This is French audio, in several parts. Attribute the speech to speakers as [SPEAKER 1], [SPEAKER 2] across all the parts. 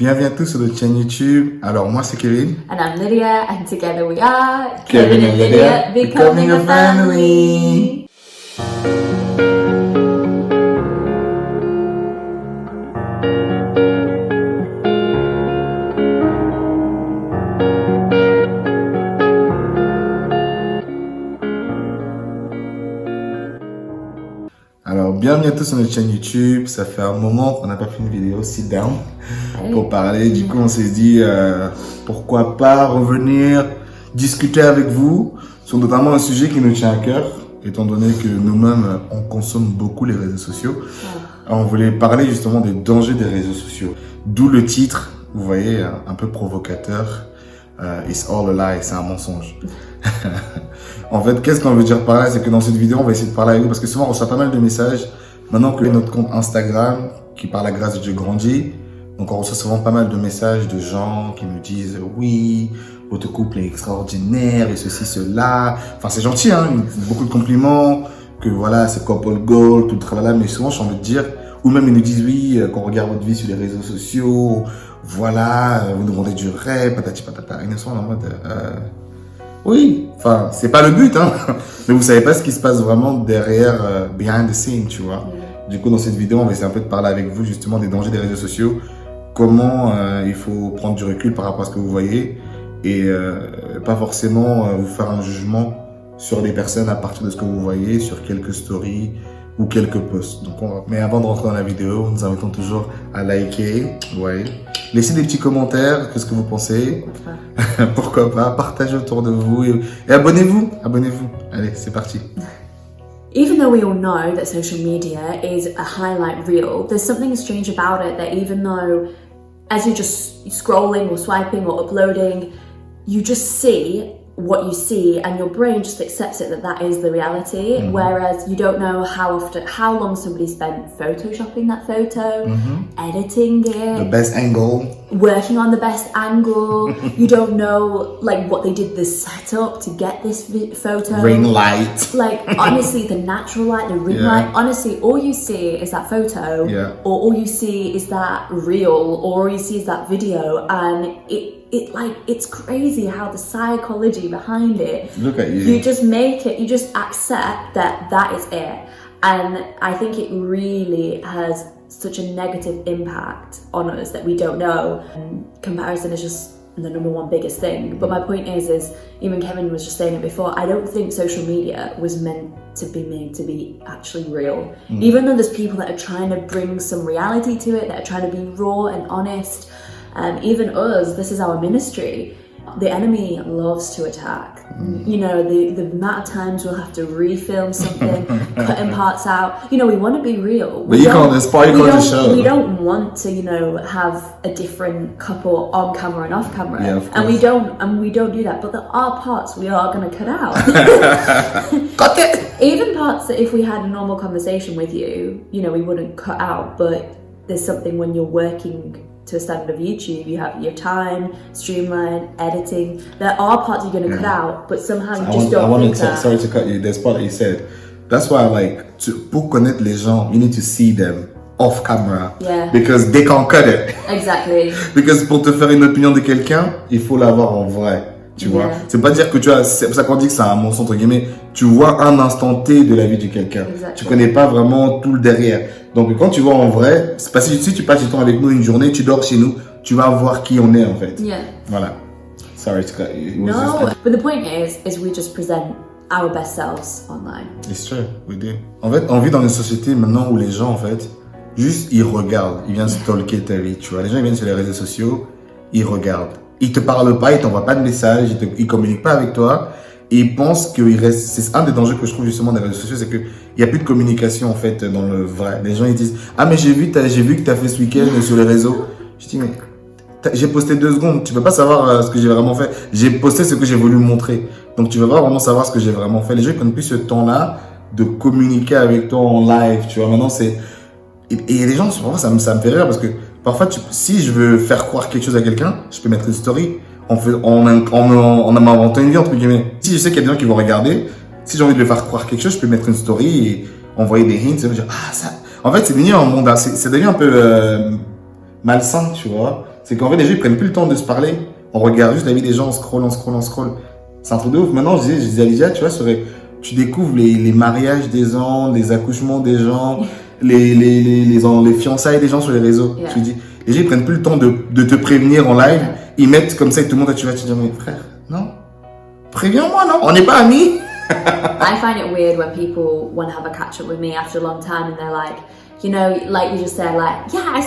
[SPEAKER 1] Bienvenue à tous sur notre chaîne YouTube. Alors moi c'est Kevin.
[SPEAKER 2] And I'm Lydia, and together we are
[SPEAKER 1] Kevin and Lydia becoming a family. Alors, bienvenue à tous sur notre chaîne YouTube. Ça fait un moment qu'on n'a pas fait une vidéo sit down pour parler. Du coup, on s'est dit pourquoi pas revenir discuter avec vous sur notamment un sujet qui nous tient à cœur, étant donné que nous-mêmes, on consomme beaucoup les réseaux sociaux. On voulait parler justement des dangers des réseaux sociaux. D'où le titre, vous voyez, un peu provocateur. It's all a lie, c'est un mensonge. En fait, qu'est-ce qu'on veut dire par là? C'est que dans cette vidéo, on va essayer de parler avec vous parce que souvent on reçoit pas mal de messages. Maintenant que notre compte Instagram, qui par la grâce de Dieu grandit, donc on reçoit souvent pas mal de messages de gens qui nous disent oui, votre couple est extraordinaire et ceci, cela. Enfin, c'est gentil, hein, beaucoup de compliments, que voilà, c'est couple goal, tout le tralala, mais souvent j'ai envie de dire, ou même ils nous disent oui, quand on regarde votre vie sur les réseaux sociaux, voilà, vous nous vendez du rêve, patati patata. Ils nous sont en mode, oui, enfin, c'est pas le but, hein, mais vous savez pas ce qui se passe vraiment derrière, behind the scene, tu vois. Du coup, dans cette vidéo, on va essayer un peu de parler avec vous justement des dangers des réseaux sociaux, comment il faut prendre du recul par rapport à ce que vous voyez et pas forcément vous faire un jugement sur les personnes à partir de ce que vous voyez, sur quelques stories ou quelques posts. Donc, mais avant de rentrer dans la vidéo, nous invitons toujours à liker, ouais. Laissez des petits commentaires, qu'est-ce que vous pensez? Pourquoi pas? Partagez autour de vous et abonnez-vous. Abonnez-vous. Allez, c'est parti.
[SPEAKER 2] Even though we all know that social media is a highlight reel, there's something strange about it that even though as you're just scrolling or swiping or uploading, you just see what you see and your brain just accepts it that is the reality, whereas you don't know how long somebody spent photoshopping that photo, editing it,
[SPEAKER 1] the best angle,
[SPEAKER 2] working on the best angle. You don't know like what they did the setup to get this photo,
[SPEAKER 1] ring light,
[SPEAKER 2] like honestly the natural light, the ring light, honestly all you see is that photo, or all you see is that reel, or all you see is that video, and it's crazy how the psychology behind it.
[SPEAKER 1] Look at you.
[SPEAKER 2] You just make it, you just accept that is it. And I think it really has such a negative impact on us that we don't know. And comparison is just the number one biggest thing. But my point is even Kevin was just saying it before, I don't think social media was meant to be made to be actually real. Even though there's people that are trying to bring some reality to it, that are trying to be raw and honest. Even us, this is our ministry. The enemy loves to attack. You know, the amount of times we'll have to refilm something, cutting parts out. You know, we want to be real.
[SPEAKER 1] But you can't spoil the show.
[SPEAKER 2] We don't want to, you know, have a different couple on camera and off camera.
[SPEAKER 1] Yeah, of course.
[SPEAKER 2] And we don't do that. But there are parts we are going to cut out.
[SPEAKER 1] Cut it.
[SPEAKER 2] Even parts that if we had a normal conversation with you, you know, we wouldn't cut out. But there's something when you're working to a standard of YouTube, you have your time, streamline, editing. There are parts you're going to cut out, but somehow you just don't think that.
[SPEAKER 1] Sorry to cut you. There's part that you said. That's why, like, pour connaître les gens, you need to see them off camera.
[SPEAKER 2] Yeah.
[SPEAKER 1] Because they can't cut it.
[SPEAKER 2] Exactly.
[SPEAKER 1] Because pour te faire une opinion de quelqu'un, il faut l'avoir en vrai. Tu vois, c'est pas dire que tu as, c'est pour ça qu'on dit que c'est un mensonge entre guillemets. Tu vois un instant T de la vie de quelqu'un. Tu connais pas vraiment tout le derrière. Donc quand tu vois en vrai, c'est parce que si tu passes du temps avec nous une journée, tu dors chez nous, tu vas voir qui on est en fait.
[SPEAKER 2] Yeah.
[SPEAKER 1] Voilà. Sorry to cut you.
[SPEAKER 2] No, but the point is we just present our best selves online.
[SPEAKER 1] It's true, we do. En fait, on vit dans une société maintenant où les gens en fait, juste ils regardent, ils viennent stalker ta vie, tu vois. Les gens ils viennent sur les réseaux sociaux, ils regardent. Ils te parlent pas, ils t'envoient pas de messages, ils communiquent pas avec toi. Et ils pensent qu'il reste, c'est un des dangers que je trouve justement des réseaux sociaux, c'est qu'il y a plus de communication en fait dans le vrai. Les gens ils disent, ah mais j'ai vu que t'as fait ce week-end sur les réseaux. Je dis mais j'ai posté 2 secondes, tu peux pas savoir ce que j'ai vraiment fait. J'ai posté ce que j'ai voulu montrer. Donc tu vas pas vraiment savoir ce que j'ai vraiment fait. Les gens ils prennent plus ce temps-là de communiquer avec toi en live, tu vois. Maintenant c'est, et les gens, ça me fait rire parce que parfois, si je veux faire croire quelque chose à quelqu'un, je peux mettre une story en m'inventant une vie, entre guillemets. Si je sais qu'il y a des gens qui vont regarder, si j'ai envie de lui faire croire quelque chose, je peux mettre une story et envoyer des hints, et me dire, ah, ça. En fait, c'est devenu un monde, c'est devenu un peu malsain, tu vois. C'est qu'en fait, les gens, ils prennent plus le temps de se parler. On regarde juste la vie des gens, on scroll. C'est un truc de ouf. Maintenant, je disais à Lydia, tu vois, tu découvres les mariages des gens, les accouchements des gens, les fiançailles des gens sur les réseaux.
[SPEAKER 2] Yeah.
[SPEAKER 1] Tu dis, les gens, ils prennent plus le temps de te prévenir en live. Ils mettent comme ça et tout le monde, tu vas te dire, mais frère, non. Préviens-moi, non. On n'est pas amis.
[SPEAKER 2] I find it weird when people want to have a catch up with me after a long time and they're like, you know, like you just said, like, yeah,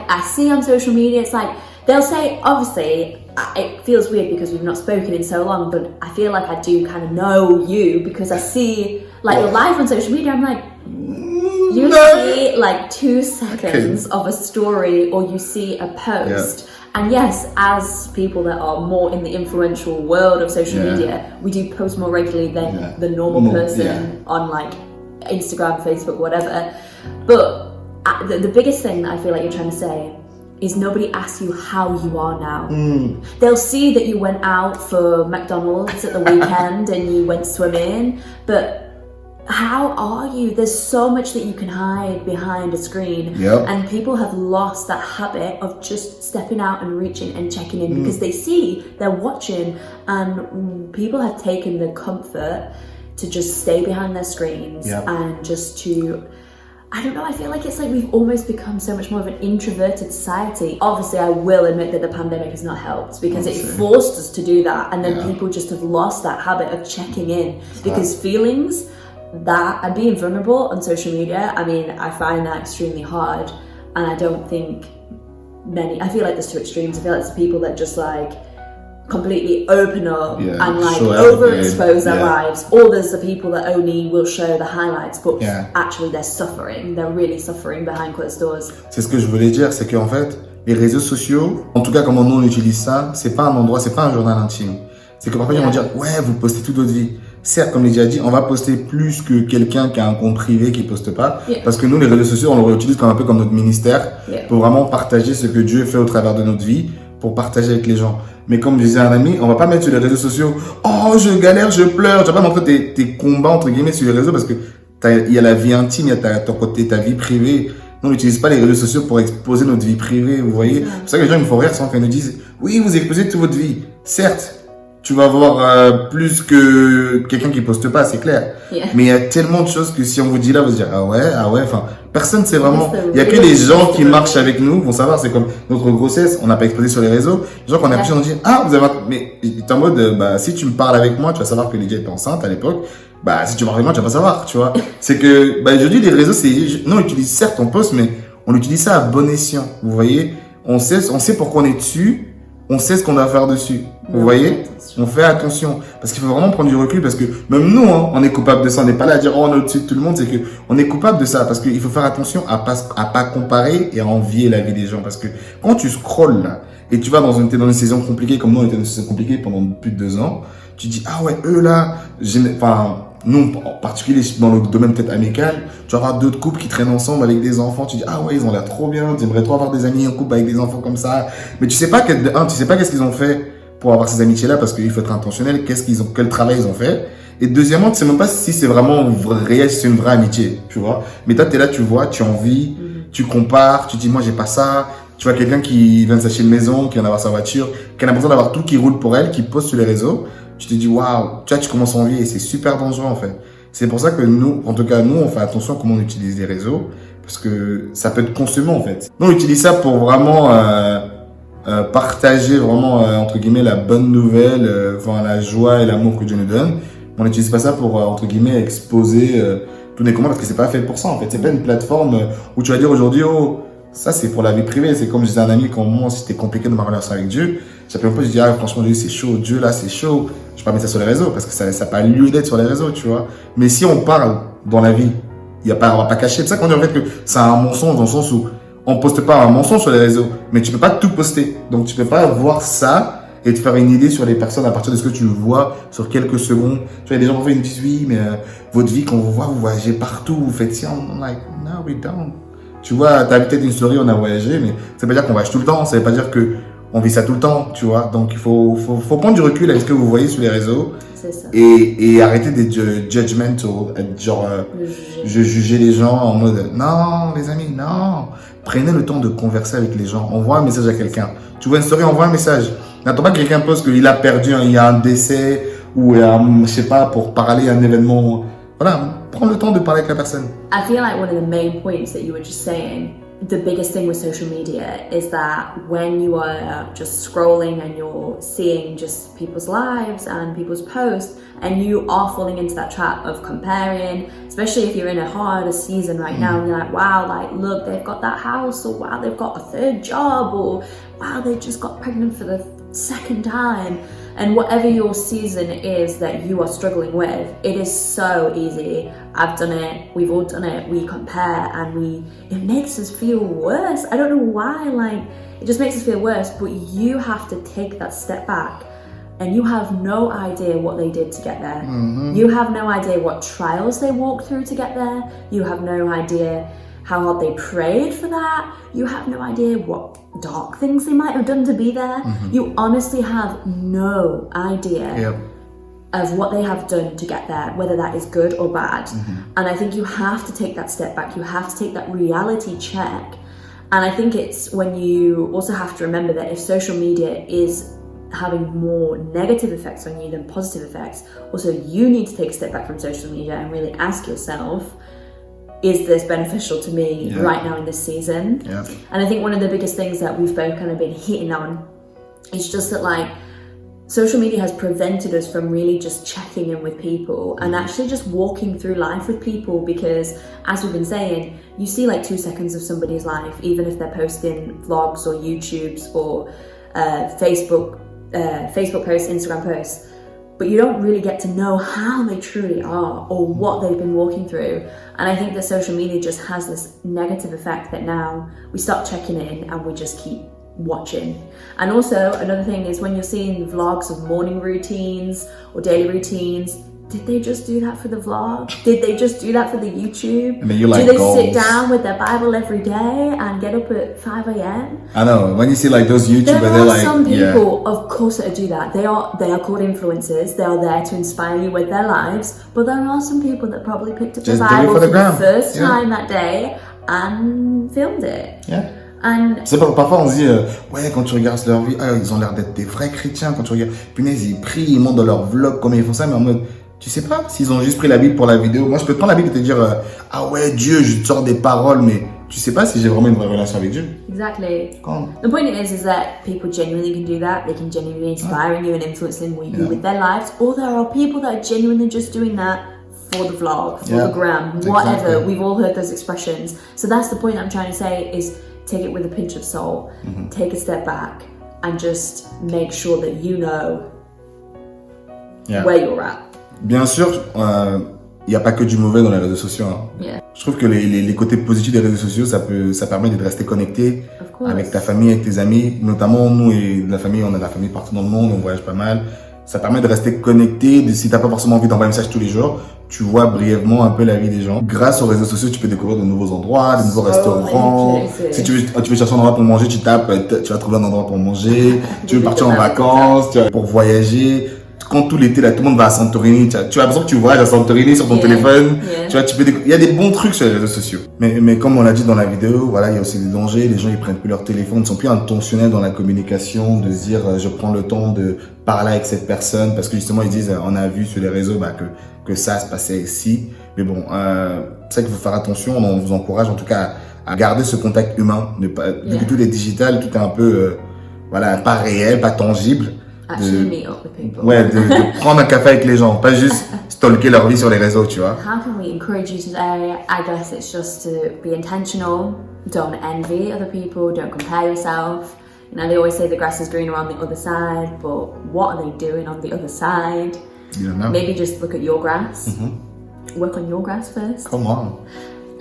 [SPEAKER 2] I see on social media, it's like, they'll say, obviously, it feels weird because we've not spoken in so long, but I feel like I do kind of know you because I see, like, your life on social media, I'm like, you see, like, 2 seconds of a story or you see a post. And yes, as people that are more in the influential world of social media, we do post more regularly than the normal person on like Instagram, Facebook, whatever. But the biggest thing that I feel like you're trying to say is nobody asks you how you are now. They'll see that you went out for McDonald's at the weekend and you went swimming, but how are you? There's so much that you can hide behind a screen. And people have lost that habit of just stepping out and reaching and checking in because they see, they're watching, and people have taken the comfort to just stay behind their screens and just to, I don't know, I feel like it's like we've almost become so much more of an introverted society. Obviously, I will admit that the pandemic has not helped because it forced us to do that, and then people just have lost that habit of checking in because feelings that and being vulnerable on social media, I mean, I find that extremely hard, and I don't think I feel like there's 2 extremes. I feel like there's people that just like completely open up and like overexpose their lives, or there's the people that only will show the highlights, but actually they're really suffering behind closed doors.
[SPEAKER 1] C'est ce que je voulais dire, c'est qu'en fait, les réseaux sociaux, en tout cas comment nous on utilise ça, c'est pas un endroit, c'est pas un journal intime. C'est que parfois ils vont dire, ouais, vous postez toute votre vie. Certes, comme Lydia a dit, on va poster plus que quelqu'un qui a un compte privé qui poste pas. Parce que nous, les réseaux sociaux, on le réutilise comme un peu comme notre ministère pour vraiment partager ce que Dieu fait au travers de notre vie, pour partager avec les gens. Mais comme disait un ami, on va pas mettre sur les réseaux sociaux, oh, je galère, je pleure. Tu vas pas montrer tes combats, entre guillemets, sur les réseaux parce que il y a la vie intime, il y a ton côté, ta vie privée. Nous, on n'utilise pas les réseaux sociaux pour exposer notre vie privée, vous voyez. C'est pour ça que les gens me font rire sans qu'ils nous disent, oui, vous exposez toute votre vie. Certes, tu vas voir plus que quelqu'un qui poste pas, c'est clair. Mais il y a tellement de choses que si on vous dit là, vous dire ah ouais, enfin, personne sait vraiment. Il y a que les gens qui marchent avec nous vont savoir. C'est comme notre grossesse, on n'a pas exposé sur les réseaux. Les gens qu'on a pu on dit ah vous avez, mais t'es en mode bah si tu me parles avec moi, tu vas savoir que Lydia était enceinte à l'époque. Bah si tu parles avec moi, tu vas pas savoir, tu vois. C'est que bah aujourd'hui les réseaux, non, on utilise certes on poste, mais on utilise ça à bon escient. Vous voyez, on sait pourquoi on est dessus. On sait ce qu'on doit faire dessus. Vous voyez? On fait attention. Parce qu'il faut vraiment prendre du recul parce que même nous, hein, on est coupable de ça. On n'est pas là à dire, oh, on est au-dessus de tout le monde. C'est que on est coupable de ça parce qu'il faut faire attention à pas comparer et à envier la vie des gens. Parce que quand tu scrolles là et tu vas t'es dans une saison compliquée comme nous, on était dans une saison compliquée pendant plus de 2 ans, tu dis, ah ouais, eux là, nous, en particulier dans le domaine peut-être amical, tu vas avoir d'autres couples qui traînent ensemble avec des enfants. Tu dis, ah ouais, ils ont l'air trop bien. Tu aimerais trop avoir des amis en couple avec des enfants comme ça. Mais tu sais pas qu'est-ce qu'ils ont fait pour avoir ces amitiés-là parce qu'il faut être intentionnel. Quel travail ils ont fait. Et deuxièmement, tu sais même pas si c'est vraiment réel, si c'est une vraie amitié, tu vois. Mais toi, t'es là, tu vois, tu envies, tu compares, tu dis, moi, j'ai pas ça. Tu vois quelqu'un qui vient de s'acheter une maison, qui vient d'avoir sa voiture, qui a l'impression d'avoir tout qui roule pour elle, qui poste sur les réseaux. Tu te dis, waouh, tu vois, tu commences à envier et c'est super dangereux en fait. C'est pour ça que nous, en tout cas, nous, on fait attention à comment on utilise les réseaux parce que ça peut être consumant en fait. Nous, on utilise ça pour vraiment partager vraiment, entre guillemets, la bonne nouvelle, la joie et l'amour que Dieu nous donne. On n'utilise pas ça pour, entre guillemets, exposer tous les commentaires parce que c'est pas fait pour ça en fait. C'est pas une plateforme où tu vas dire aujourd'hui, oh, ça c'est pour la vie privée. C'est comme je disais à un ami, quand moi, si c'était compliqué de ma relation avec Dieu, j'appelle un peu, je dis, ah, franchement, Dieu, c'est chaud. Dieu, là, c'est chaud. Je vais pas mettre ça sur les réseaux parce que ça n'a pas lieu d'être sur les réseaux, tu vois. Mais si on parle dans la vie, on va pas cacher. C'est ça qu'on dit en fait que c'est un mensonge dans le sens où on poste pas un mensonge sur les réseaux, mais tu peux pas tout poster. Donc, tu peux pas voir ça et te faire une idée sur les personnes à partir de ce que tu vois sur quelques secondes. Tu vois, il y a des gens parfois qui me disent, oui, mais votre vie, quand on vous voit, vous voyagez partout, vous faites ça. I'm like, no, we don't. Tu vois, t'as peut-être une story, on a voyagé, mais ça veut pas dire qu'on voyage tout le temps. Ça veut pas dire que on vit ça tout le temps, tu vois. Donc, il faut prendre du recul avec ce que vous voyez sur les réseaux.
[SPEAKER 2] C'est ça.
[SPEAKER 1] Et arrêter d'être judgmental, être genre, juger les gens en mode, non, les amis, non. Prenez le temps de converser avec les gens. Envoie un message à quelqu'un. Tu vois une story, envoie un message. N'attends pas que quelqu'un poste qu'il a perdu, il y a un décès ou je sais pas, pour parler à un événement. Voilà, prends le temps de parler avec la personne.
[SPEAKER 2] I feel like one of the main points that you were just saying, the biggest thing with social media is that when you are just scrolling and you're seeing just people's lives and people's posts, and you are falling into that trap of comparing, especially if you're in a harder season right now and you're like, wow, like look, they've got that house, or wow, they've got a third job, or wow, they just got pregnant for the second time. And whatever your season is that you are struggling with, it is so easy. I've done it, we've all done it, we compare and it makes us feel worse. I don't know why, like, it just makes us feel worse, but you have to take that step back and you have no idea what they did to get there. You have no idea what trials they walked through to get there. You have no idea how hard they prayed for that. You have no idea what dark things they might have done to be there. You honestly have no idea of what they have done to get there, whether that is good or bad. And I think you have to take that step back. You have to take that reality check. And I think it's when you also have to remember that if social media is having more negative effects on you than positive effects, also you need to take a step back from social media and really ask yourself, is this beneficial to me right now in this season? And I think one of the biggest things that we've both kind of been hitting on is just that, like, social media has prevented us from really just checking in with people and actually just walking through life with people, because as we've been saying, you see like 2 seconds of somebody's life, even if they're posting vlogs or YouTubes or Facebook posts, Instagram posts, but you don't really get to know how they truly are or what they've been walking through. And I think that social media just has this negative effect that now we stop checking in and we just keep watching. And also another thing is when you're seeing vlogs of morning routines or daily routines, did they just do that for the vlog? Did they just do that for the YouTube?
[SPEAKER 1] I mean, you like
[SPEAKER 2] do they
[SPEAKER 1] goals.
[SPEAKER 2] sit down with their Bible every day and get up at 5 a.m?
[SPEAKER 1] I know, when you see like those YouTubers,
[SPEAKER 2] there
[SPEAKER 1] they're
[SPEAKER 2] are
[SPEAKER 1] like,
[SPEAKER 2] some people, of course, that do that. They are called influencers. They are there to inspire you with their lives. But there are some people that probably picked up the Bible for the first time that day and filmed it. C'est
[SPEAKER 1] parfois on se dit, ouais, quand tu regardes leur vie, ils ont l'air d'être des vrais chrétiens. Quand tu regardes, punaise, ils prient, ils montent dans leur vlog, comment ils font ça, mais en mode, tu sais pas s'ils ont juste pris la Bible pour la vidéo. Moi, je peux te prendre la Bible et te dire, ah ouais, Dieu, je te sors des paroles, mais tu sais pas si j'ai vraiment une vraie relation avec Dieu.
[SPEAKER 2] Exactly. The point is that people genuinely can do that. They can genuinely inspire you and influence you with their lives. Or there are people that are genuinely just doing that for the vlog, for the gram, whatever. Exactly. We've all heard those expressions. So that's the point I'm trying to say is take it with a pinch of salt. Take a step back and just make sure that you know where you're at.
[SPEAKER 1] Bien sûr, il n'y a pas que du mauvais dans les réseaux sociaux. Je trouve que les côtés positifs des réseaux sociaux, ça permet de rester connecté avec ta famille, avec tes amis. Notamment, nous et la famille, on a de la famille partout dans le monde, on voyage pas mal. Ça permet de rester connecté. Si t'as pas forcément envie d'envoyer un message tous les jours, tu vois brièvement un peu la vie des gens. Grâce aux réseaux sociaux, tu peux découvrir de nouveaux endroits, de nouveaux restaurants. Si tu veux chercher un endroit pour manger, tu tapes, tu vas trouver un endroit pour manger. Tu veux partir en vacances, pour voyager. Quand tout l'été, là, tout le monde va à Santorini, tu as l'impression que tu voyages à Santorini sur ton téléphone. Tu vois, il y a des bons trucs sur les réseaux sociaux. Mais comme on l'a dit dans la vidéo, voilà, il y a aussi des dangers. Les gens, ils prennent plus leur téléphone, ils sont plus intentionnels dans la communication, de se dire, je prends le temps de parler avec cette personne, parce que justement, ils disent, on a vu sur les réseaux, que ça se passait ici. Mais bon, c'est ça qu'il faut faire attention. On vous encourage, en tout cas, à garder ce contact humain. Vu que tout est digital, tout est un peu, pas réel, pas tangible. De prendre un café avec les gens, pas juste stalker leur vie sur les réseaux, tu vois.
[SPEAKER 2] How can we encourage you today? I guess it's just to be intentional. Don't envy other people. Don't compare yourself. You know, they always say the grass is greener on the other side, but what are they doing on the other side?
[SPEAKER 1] You don't know.
[SPEAKER 2] Maybe just look at your grass. Work on your grass first.
[SPEAKER 1] Come on.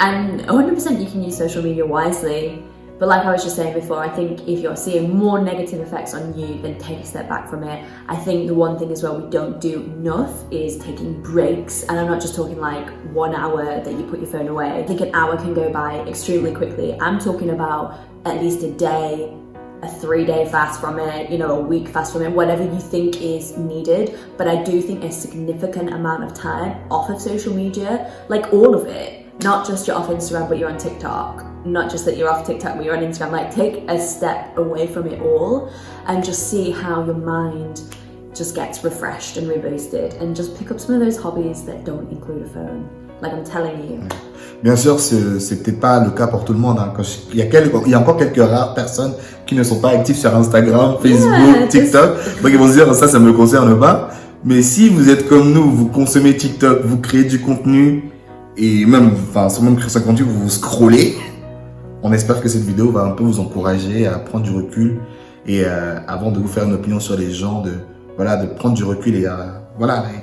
[SPEAKER 2] And 100% you can use social media wisely. But like I was just saying before, I think if you're seeing more negative effects on you, then take a step back from it. I think the one thing as well we don't do enough is taking breaks. And I'm not just talking like 1 hour that you put your phone away. I think an hour can go by extremely quickly. I'm talking about at least a day, a 3-day fast from it, a week fast from it, whatever you think is needed. But I do think a significant amount of time off of social media, like all of it, not just you're off Instagram, but you're on TikTok, not just that you're off TikTok, but you're on Instagram, like take a step away from it all and just see how your mind just gets refreshed and reboosted, and just pick up some of those hobbies that don't include a phone. Like I'm telling you.
[SPEAKER 1] Bien sûr, c'est peut-être pas le cas pour tout le monde. Hein. Il y a encore quelques rares personnes qui ne sont pas actives sur Instagram, Facebook, TikTok. Donc ils vont se dire ça me concerne pas. Mais si vous êtes comme nous, vous consommez TikTok, vous créez du contenu et même, sans même créer ce contenu, vous scrollez. On espère que cette vidéo va un peu vous encourager à prendre du recul et avant de vous faire une opinion sur les gens, de prendre du recul et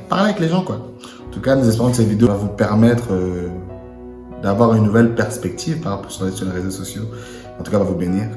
[SPEAKER 1] parler avec les gens, quoi. En tout cas, nous espérons que cette vidéo va vous permettre d'avoir une nouvelle perspective par rapport sur les réseaux sociaux. En tout cas, va vous bénir.